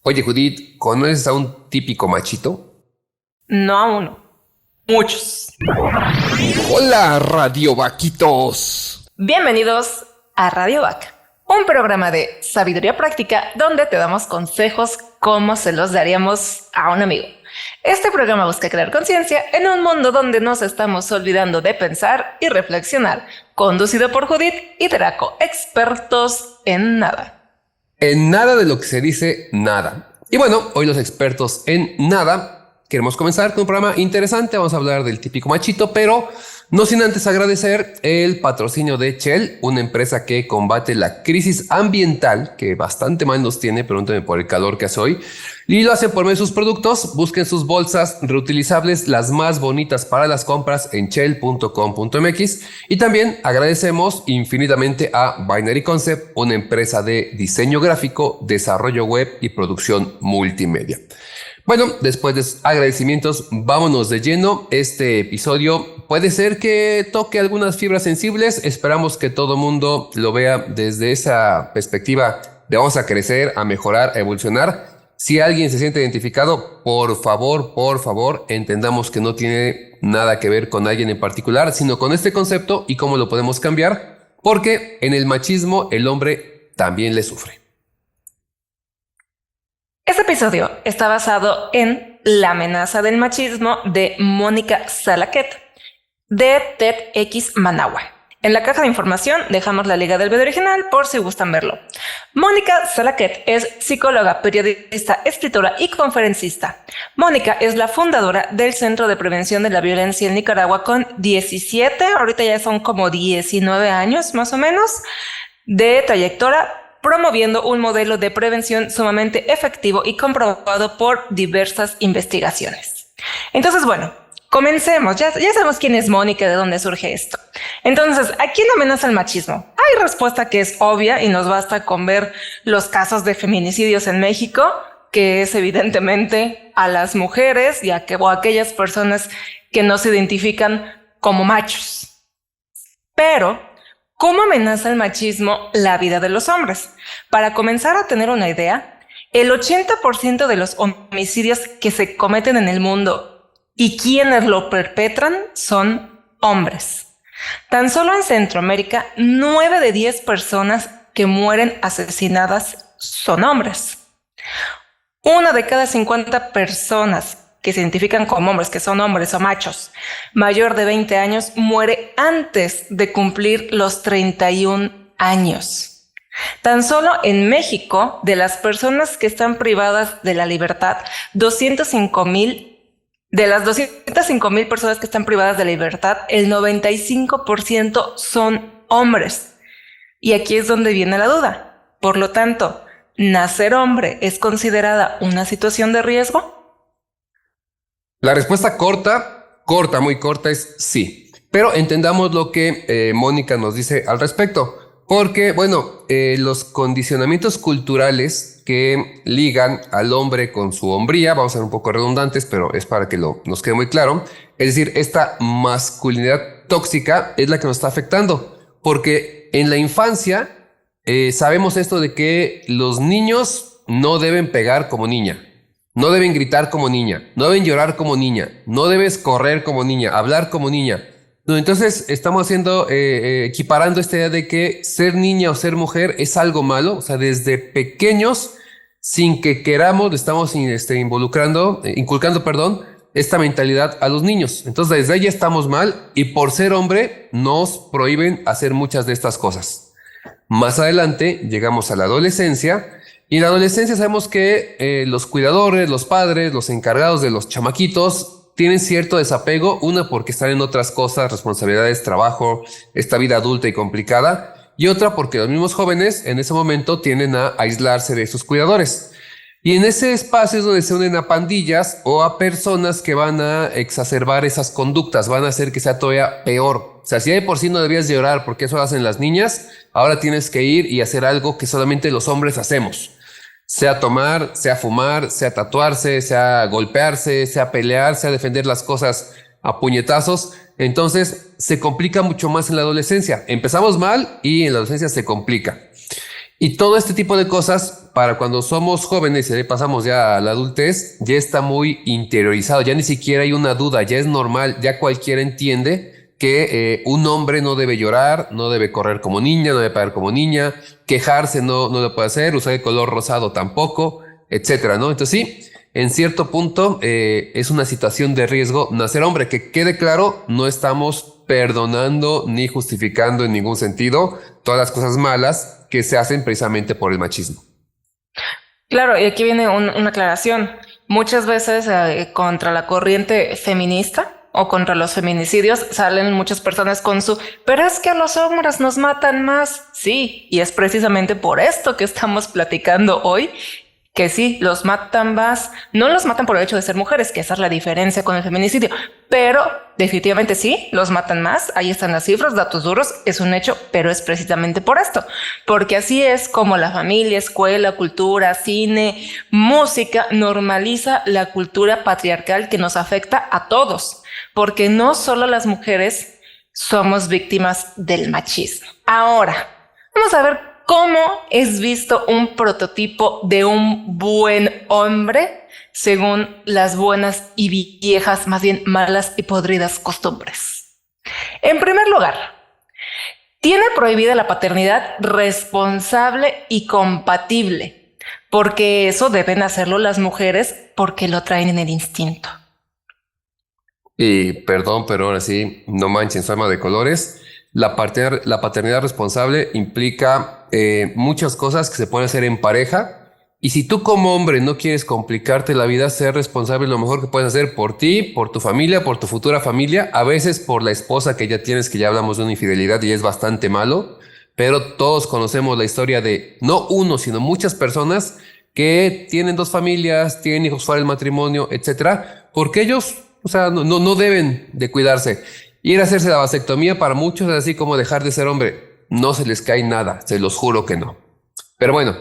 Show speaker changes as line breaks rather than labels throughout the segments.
Oye, Judith, ¿conoces a un típico machito?
No a uno, muchos.
Hola, radiovaquitos.
Bienvenidos a Radio Vaca, un programa de sabiduría práctica donde te damos consejos como se los daríamos a un amigo. Este programa busca crear conciencia en un mundo donde nos estamos olvidando de pensar y reflexionar, conducido por Judith y Draco, expertos en nada.
En nada de lo que se dice, nada. Y bueno, hoy los expertos en nada queremos comenzar con un programa interesante. Vamos a hablar del típico machito, pero no sin antes agradecer el patrocinio de Shell, una empresa que combate la crisis ambiental, que bastante mal nos tiene, pregúntame por el calor que hace hoy. Y lo hacen por medio de sus productos. Busquen sus bolsas reutilizables, las más bonitas para las compras en shell.com.mx. Y también agradecemos infinitamente a Binary Concept, una empresa de diseño gráfico, desarrollo web y producción multimedia. Bueno, después de agradecimientos, vámonos de lleno. Este episodio puede ser que toque algunas fibras sensibles. Esperamos que todo mundo lo vea desde esa perspectiva de vamos a crecer, a mejorar, a evolucionar. Si alguien se siente identificado, por favor, entendamos que no tiene nada que ver con alguien en particular, sino con este concepto y cómo lo podemos cambiar, porque en el machismo el hombre también le sufre.
Este episodio está basado en La amenaza del machismo de Mónica Salaquet de TEDx Managua. En la caja de información dejamos la liga del video original por si gustan verlo. Mónica Salaquet es psicóloga, periodista, escritora y conferencista. Mónica es la fundadora del Centro de Prevención de la Violencia en Nicaragua con 17, ahorita ya son como 19 años más o menos, de trayectoria, promoviendo un modelo de prevención sumamente efectivo y comprobado por diversas investigaciones. Entonces, bueno, comencemos. Ya sabemos quién es Mónica, de dónde surge esto. Entonces, ¿a quién amenaza el machismo? Hay respuesta que es obvia y nos basta con ver los casos de feminicidios en México, que es evidentemente a las mujeres y o a aquellas personas que no se identifican como machos. Pero ¿cómo amenaza el machismo la vida de los hombres? Para comenzar a tener una idea, el 80% de los homicidios que se cometen en el mundo y quienes lo perpetran son hombres. Tan solo en Centroamérica, 9 de 10 personas que mueren asesinadas son hombres. 1 de cada 50 personas que se identifican como hombres, que son hombres o machos, mayor de 20 años, muere antes de cumplir los 31 años. Tan solo en México, de las personas que están privadas de la libertad, de las 205,000 personas que están privadas de la libertad, el 95% son hombres. Y aquí es donde viene la duda. Por lo tanto, ¿nacer hombre es considerada una situación de riesgo?
La respuesta muy corta es sí. Pero entendamos lo que Mónica nos dice al respecto. Porque, bueno, los condicionamientos culturales que ligan al hombre con su hombría, vamos a ser un poco redundantes, pero es para que nos quede muy claro. Es decir, esta masculinidad tóxica es la que nos está afectando. Porque en la infancia sabemos esto de que los niños no deben pegar como niña. No deben gritar como niña, no deben llorar como niña, no debes correr como niña, hablar como niña. No, entonces estamos equiparando esta idea de que ser niña o ser mujer es algo malo. O sea, desde pequeños, sin que queramos, le estamos inculcando, esta mentalidad a los niños. Entonces desde ahí ya estamos mal y por ser hombre nos prohíben hacer muchas de estas cosas. Más adelante llegamos a la adolescencia. Y en la adolescencia sabemos que los cuidadores, los padres, los encargados de los chamaquitos tienen cierto desapego, una porque están en otras cosas, responsabilidades, trabajo, esta vida adulta y complicada, y otra porque los mismos jóvenes en ese momento tienden a aislarse de sus cuidadores. Y en ese espacio es donde se unen a pandillas o a personas que van a exacerbar esas conductas, van a hacer que sea todavía peor. O sea, si de por sí no debías llorar porque eso hacen las niñas, ahora tienes que ir y hacer algo que solamente los hombres hacemos. Sea tomar, sea fumar, sea tatuarse, sea golpearse, sea pelear, sea defender las cosas a puñetazos. Entonces se complica mucho más en la adolescencia. Empezamos mal y en la adolescencia se complica. Y todo este tipo de cosas, para cuando somos jóvenes y pasamos ya a la adultez, ya está muy interiorizado, ya ni siquiera hay una duda, ya es normal, ya cualquiera entiende que un hombre no debe llorar, no debe correr como niña, no debe pagar como niña, quejarse no lo puede hacer, usar el color rosado tampoco, etcétera, ¿no? Entonces sí, en cierto punto es una situación de riesgo nacer hombre, que quede claro, no estamos perdonando ni justificando en ningún sentido todas las cosas malas que se hacen precisamente por el machismo.
Claro, y aquí viene una aclaración. Muchas veces contra la corriente feminista o contra los feminicidios salen muchas personas con su, pero es que a los hombres nos matan más. Sí, y es precisamente por esto que estamos platicando hoy, que sí, los matan más, no los matan por el hecho de ser mujeres, que esa es la diferencia con el feminicidio, pero definitivamente sí, los matan más, ahí están las cifras, datos duros, es un hecho, pero es precisamente por esto, porque así es como la familia, escuela, cultura, cine, música normaliza la cultura patriarcal que nos afecta a todos, porque no solo las mujeres somos víctimas del machismo. Ahora, vamos a ver cómo es visto un prototipo de un buen hombre según las buenas y viejas, más bien malas y podridas costumbres. En primer lugar, tiene prohibida la paternidad responsable y compatible, porque eso deben hacerlo las mujeres porque lo traen en el instinto.
Y perdón, pero ahora sí, no manchen su alma de colores. La paternidad responsable implica muchas cosas que se pueden hacer en pareja. Y si tú como hombre no quieres complicarte la vida, ser responsable es lo mejor que puedes hacer por ti, por tu familia, por tu futura familia, a veces por la esposa que ya tienes, que ya hablamos de una infidelidad y es bastante malo, pero todos conocemos la historia de no uno, sino muchas personas que tienen dos familias, tienen hijos fuera del matrimonio, etcétera, porque ellos, o sea, no deben de cuidarse. Ir a hacerse la vasectomía para muchos es así como dejar de ser hombre. No se les cae nada, se los juro que no. Pero bueno,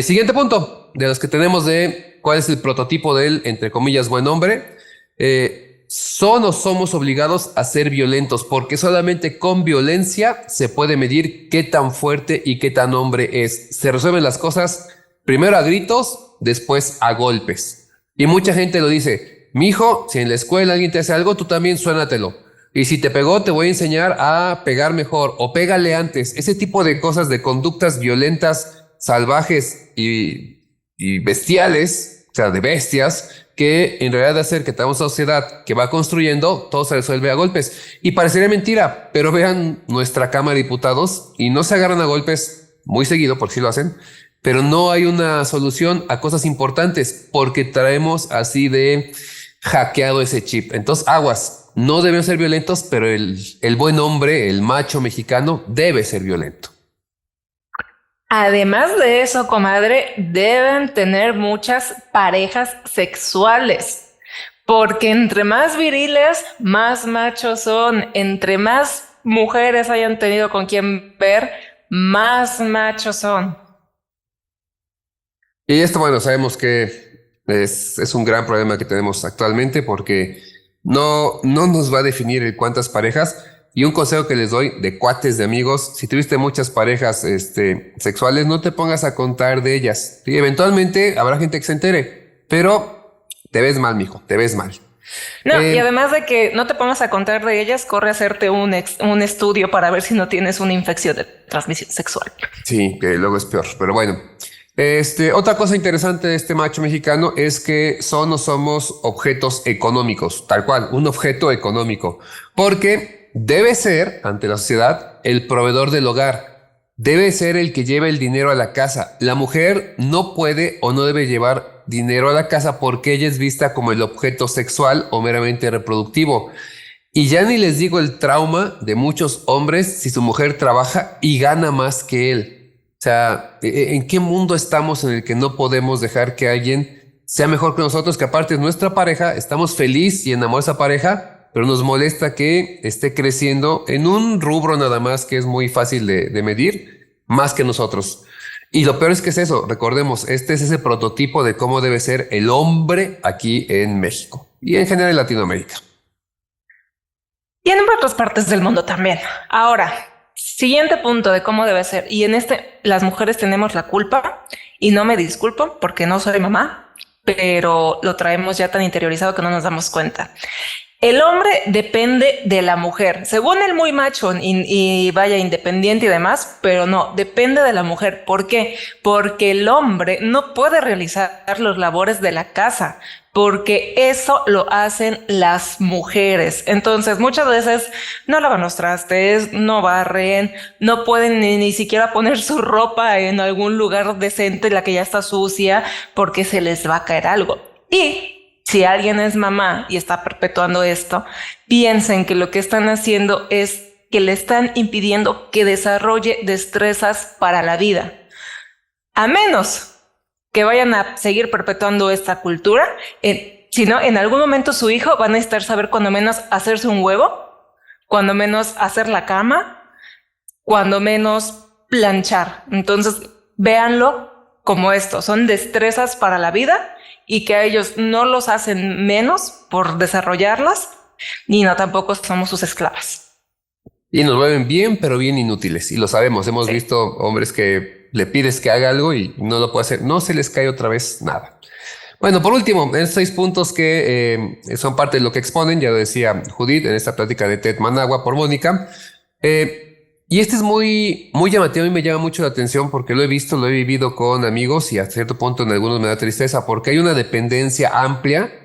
siguiente punto de los que tenemos de cuál es el prototipo del, entre comillas, buen hombre. Son o somos obligados a ser violentos, porque solamente con violencia se puede medir qué tan fuerte y qué tan hombre es. Se resuelven las cosas primero a gritos, después a golpes. Y mucha gente lo dice, mijo, si en la escuela alguien te hace algo, tú también suénatelo. Y si te pegó, te voy a enseñar a pegar mejor o pégale antes. Ese tipo de cosas, de conductas violentas, salvajes y bestiales, o sea, de bestias, que en realidad hacer que tengamos una sociedad que va construyendo, todo se resuelve a golpes. Y parecería mentira, pero vean nuestra Cámara de Diputados y no se agarran a golpes muy seguido, por si lo hacen, pero no hay una solución a cosas importantes porque traemos así de hackeado ese chip. Entonces, aguas. No deben ser violentos, pero el buen hombre, el macho mexicano, debe ser violento.
Además de eso, comadre, deben tener muchas parejas sexuales, porque entre más viriles, más machos son. Entre más mujeres hayan tenido con quien ver, más machos son.
Y esto, bueno, sabemos que es un gran problema que tenemos actualmente porque no nos va a definir el cuántas parejas. Y un consejo que les doy de cuates, de amigos, si tuviste muchas parejas sexuales, no te pongas a contar de ellas. Sí, eventualmente habrá gente que se entere, pero te ves mal, mijo, te ves mal.
No, y además de que no te pongas a contar de ellas, corre a hacerte un estudio para ver si no tienes una infección de transmisión sexual.
Sí, que luego es peor, pero bueno. Otra cosa interesante de este macho mexicano es que son o somos objetos económicos, tal cual, un objeto económico, porque debe ser, ante la sociedad, el proveedor del hogar, debe ser el que lleve el dinero a la casa. La mujer no puede o no debe llevar dinero a la casa porque ella es vista como el objeto sexual o meramente reproductivo. Y ya ni les digo el trauma de muchos hombres si su mujer trabaja y gana más que él. O sea, ¿en qué mundo estamos en el que no podemos dejar que alguien sea mejor que nosotros, que aparte es nuestra pareja, estamos felices y enamorados de esa pareja, pero nos molesta que esté creciendo en un rubro nada más que es muy fácil de medir, más que nosotros? Y lo peor es que es eso, recordemos, este es ese prototipo de cómo debe ser el hombre aquí en México y en general en Latinoamérica.
Y en otras partes del mundo también. Ahora, Siguiente punto de cómo debe ser. Y en las mujeres tenemos la culpa y no me disculpo porque no soy mamá, pero lo traemos ya tan interiorizado que no nos damos cuenta. El hombre depende de la mujer, según él muy macho y vaya independiente y demás, pero no, depende de la mujer. ¿Por qué? Porque el hombre no puede realizar los labores de la casa, porque eso lo hacen las mujeres. Entonces, muchas veces no lavan los trastes, no barren, no pueden ni siquiera poner su ropa en algún lugar decente, la que ya está sucia, porque se les va a caer algo. Y si alguien es mamá y está perpetuando esto, piensen que lo que están haciendo es que le están impidiendo que desarrolle destrezas para la vida. A menos que vayan a seguir perpetuando esta cultura, si no, en algún momento su hijo va a necesitar saber cuando menos hacerse un huevo, cuando menos hacer la cama, cuando menos planchar. Entonces, véanlo como esto, son destrezas para la vida y que a ellos no los hacen menos por desarrollarlas, ni no tampoco somos sus esclavas.
Y nos vuelven bien, pero bien inútiles. Y lo sabemos, hemos visto hombres que le pides que haga algo y no lo puede hacer. No se les cae otra vez nada. Bueno, por último, en 6 puntos que son parte de lo que exponen, ya lo decía Judith en esta plática de TED Managua por Mónica. Y este es muy llamativo y me llama mucho la atención porque lo he visto, lo he vivido con amigos y a cierto punto en algunos me da tristeza porque hay una dependencia amplia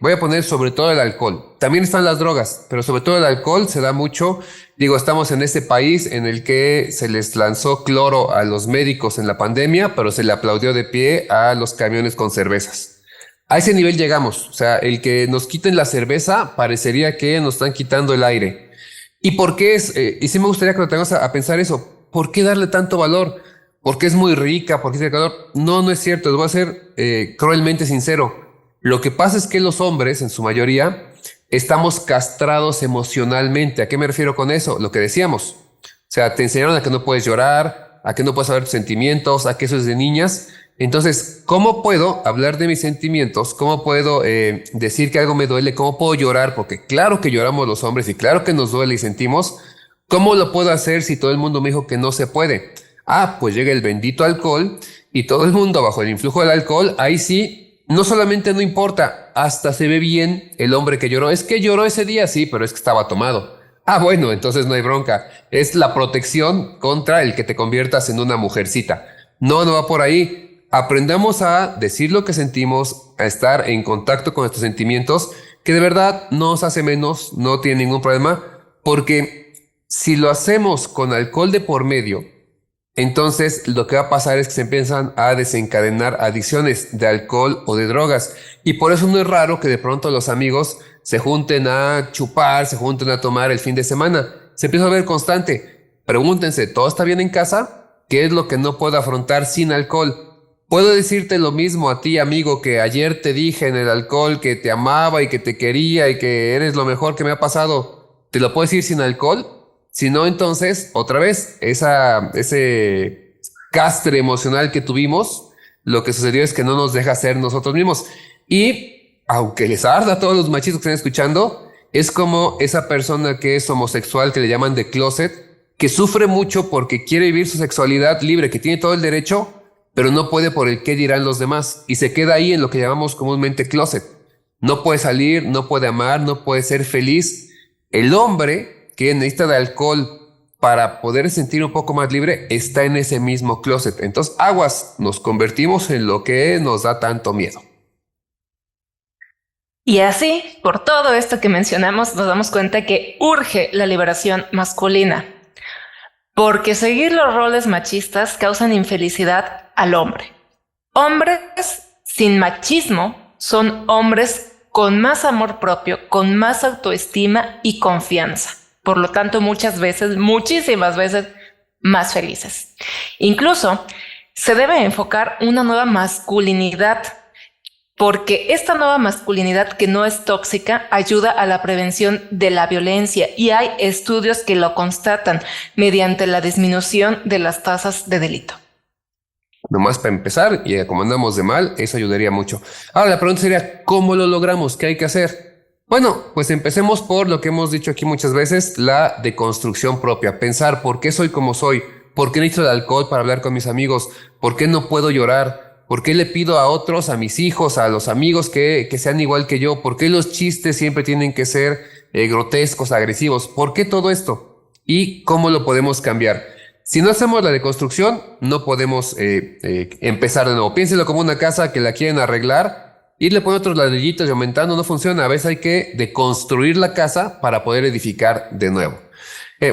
voy a poner sobre todo el alcohol. También están las drogas, pero sobre todo el alcohol se da mucho. Digo, estamos en este país en el que se les lanzó cloro a los médicos en la pandemia, pero se le aplaudió de pie a los camiones con cervezas. A ese nivel llegamos. O sea, el que nos quiten la cerveza parecería que nos están quitando el aire. ¿Y por qué es? Y sí me gustaría que lo tengamos a pensar eso. ¿Por qué darle tanto valor? ¿Porque es muy rica? ¿Porque tiene calor? No, no es cierto. Les voy a ser cruelmente sincero. Lo que pasa es que los hombres, en su mayoría, estamos castrados emocionalmente. ¿A qué me refiero con eso? Lo que decíamos. O sea, te enseñaron a que no puedes llorar, a que no puedes saber tus sentimientos, a que eso es de niñas. Entonces, ¿cómo puedo hablar de mis sentimientos? ¿Cómo puedo decir que algo me duele? ¿Cómo puedo llorar? Porque claro que lloramos los hombres y claro que nos duele y sentimos. ¿Cómo lo puedo hacer si todo el mundo me dijo que no se puede? Ah, pues llega el bendito alcohol y todo el mundo bajo el influjo del alcohol, ahí sí. No solamente no importa, hasta se ve bien el hombre que lloró. Es que lloró ese día, sí, pero es que estaba tomado. Ah, bueno, entonces no hay bronca. Es la protección contra el que te conviertas en una mujercita. No, no va por ahí. Aprendamos a decir lo que sentimos, a estar en contacto con nuestros sentimientos, que de verdad no nos hace menos, no tiene ningún problema, porque si lo hacemos con alcohol de por medio, entonces lo que va a pasar es que se empiezan a desencadenar adicciones de alcohol o de drogas. Y por eso no es raro que de pronto los amigos se junten a chupar, se junten a tomar el fin de semana. Se empieza a ver constante. Pregúntense, ¿todo está bien en casa? ¿Qué es lo que no puedo afrontar sin alcohol? Puedo decirte lo mismo a ti, amigo, que ayer te dije en el alcohol que te amaba y que te quería y que eres lo mejor que me ha pasado. ¿Te lo puedo decir sin alcohol? Si no, entonces, otra vez, ese castre emocional que tuvimos, lo que sucedió es que no nos deja ser nosotros mismos. Y aunque les arda a todos los machistas que están escuchando, es como esa persona que es homosexual, que le llaman de closet, que sufre mucho porque quiere vivir su sexualidad libre, que tiene todo el derecho, pero no puede por el qué dirán los demás. Y se queda ahí en lo que llamamos comúnmente closet. No puede salir, no puede amar, no puede ser feliz. El hombre que necesita de alcohol para poder sentir un poco más libre, está en ese mismo closet. Entonces, aguas, nos convertimos en lo que nos da tanto miedo.
Y así, por todo esto que mencionamos, nos damos cuenta que urge la liberación masculina, porque seguir los roles machistas causan infelicidad al hombre. Hombres sin machismo son hombres con más amor propio, con más autoestima y confianza. Por lo tanto, muchas veces, muchísimas veces, más felices. Incluso se debe enfocar una nueva masculinidad, porque esta nueva masculinidad que no es tóxica ayuda a la prevención de la violencia y hay estudios que lo constatan mediante la disminución de las tasas de delito.
Nomás para empezar, y como andamos de mal, eso ayudaría mucho. Ahora la pregunta sería, ¿cómo lo logramos? ¿Qué hay que hacer? Bueno, pues empecemos por lo que hemos dicho aquí muchas veces, la deconstrucción propia. Pensar por qué soy como soy, por qué necesito el alcohol para hablar con mis amigos, por qué no puedo llorar, por qué le pido a otros, a mis hijos, a los amigos que sean igual que yo, por qué los chistes siempre tienen que ser grotescos, agresivos, por qué todo esto y cómo lo podemos cambiar. Si no hacemos la deconstrucción, no podemos empezar de nuevo. Piénselo como una casa que la quieren arreglar. Irle poniendo otros ladrillitos y aumentando no funciona. A veces hay que deconstruir la casa para poder edificar de nuevo.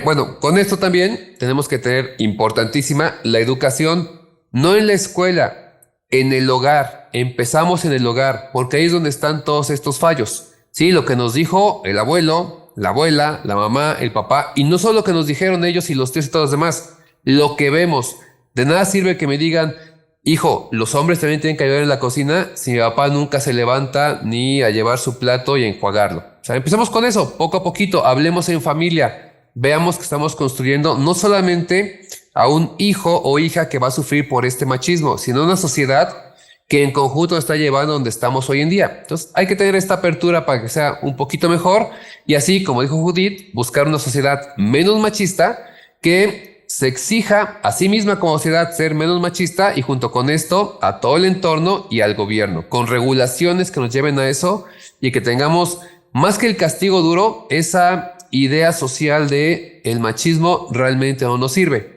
Bueno, con esto también tenemos que tener importantísima la educación, no en la escuela, en el hogar. Empezamos en el hogar, porque ahí es donde están todos estos fallos. Sí, lo que nos dijo el abuelo, la abuela, la mamá, el papá, y no solo lo que nos dijeron ellos y los tíos y todos los demás, lo que vemos. De nada sirve que me digan, hijo, los hombres también tienen que ayudar en la cocina si mi papá nunca se levanta ni a llevar su plato y a enjuagarlo. O sea, empecemos con eso, poco a poquito, hablemos en familia, veamos que estamos construyendo no solamente a un hijo o hija que va a sufrir por este machismo, sino una sociedad que en conjunto está llevando donde estamos hoy en día. Entonces, hay que tener esta apertura para que sea un poquito mejor y así, como dijo Judith, buscar una sociedad menos machista que se exija a sí misma como sociedad ser menos machista y junto con esto a todo el entorno y al gobierno, con regulaciones que nos lleven a eso y que tengamos más que el castigo duro, esa idea social de el machismo realmente no nos sirve.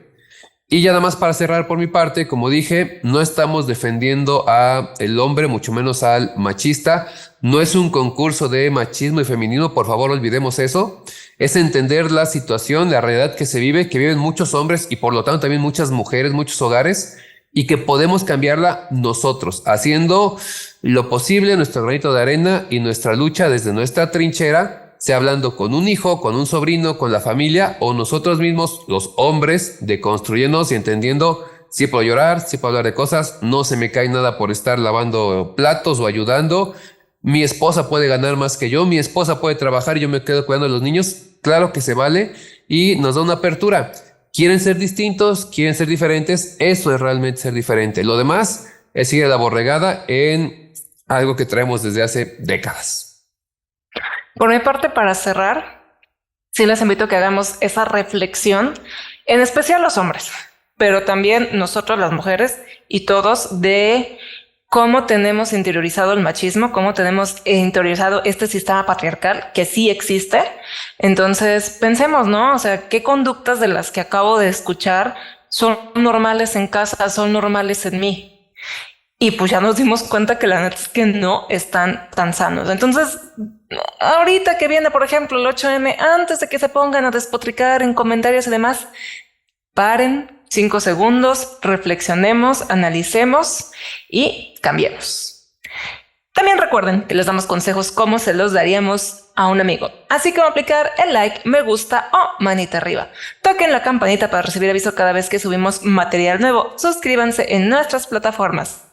Y ya nada más para cerrar por mi parte, como dije, no estamos defendiendo a el hombre, mucho menos al machista. No es un concurso de machismo y feminismo, por favor olvidemos eso. Es entender la situación, la realidad que se vive, que viven muchos hombres y por lo tanto también muchas mujeres, muchos hogares, y que podemos cambiarla nosotros, haciendo lo posible, nuestro granito de arena y nuestra lucha desde nuestra trinchera, sea hablando con un hijo, con un sobrino, con la familia o nosotros mismos, los hombres, deconstruyéndonos y entendiendo si puedo llorar, si puedo hablar de cosas, no se me cae nada por estar lavando platos o ayudando. Mi esposa puede ganar más que yo, mi esposa puede trabajar y yo me quedo cuidando a los niños. Claro que se vale y nos da una apertura. ¿Quieren ser distintos? ¿Quieren ser diferentes? Eso es realmente ser diferente. Lo demás es seguir la borregada en algo que traemos desde hace décadas.
Por mi parte, para cerrar, sí les invito a que hagamos esa reflexión, en especial los hombres, pero también nosotros las mujeres y todos, de cómo tenemos interiorizado el machismo, cómo tenemos interiorizado este sistema patriarcal que sí existe. Entonces pensemos, ¿no? O sea, ¿qué conductas de las que acabo de escuchar son normales en casa, son normales en mí? Y pues ya nos dimos cuenta que la neta es que no están tan sanos. Entonces, ahorita que viene, por ejemplo, el 8M, antes de que se pongan a despotricar en comentarios y demás, paren 5 segundos, reflexionemos, analicemos y cambiemos. También recuerden que les damos consejos como se los daríamos a un amigo, así como aplicar el like, me gusta o manita arriba. Toquen la campanita para recibir aviso cada vez que subimos material nuevo. Suscríbanse en nuestras plataformas.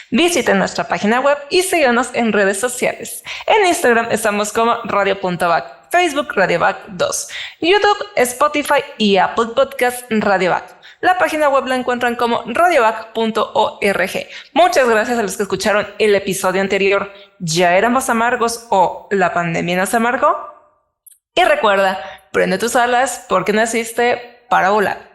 Visiten nuestra página web y síganos en redes sociales. En Instagram estamos como radio.bac, Facebook RadioBac 2, YouTube, Spotify y Apple Podcast RadioBac. La página web la encuentran como radiobac.org. Muchas gracias a los que escucharon el episodio anterior. ¿Ya éramos amargos o la pandemia nos amargó? Y recuerda, prende tus alas porque naciste para volar.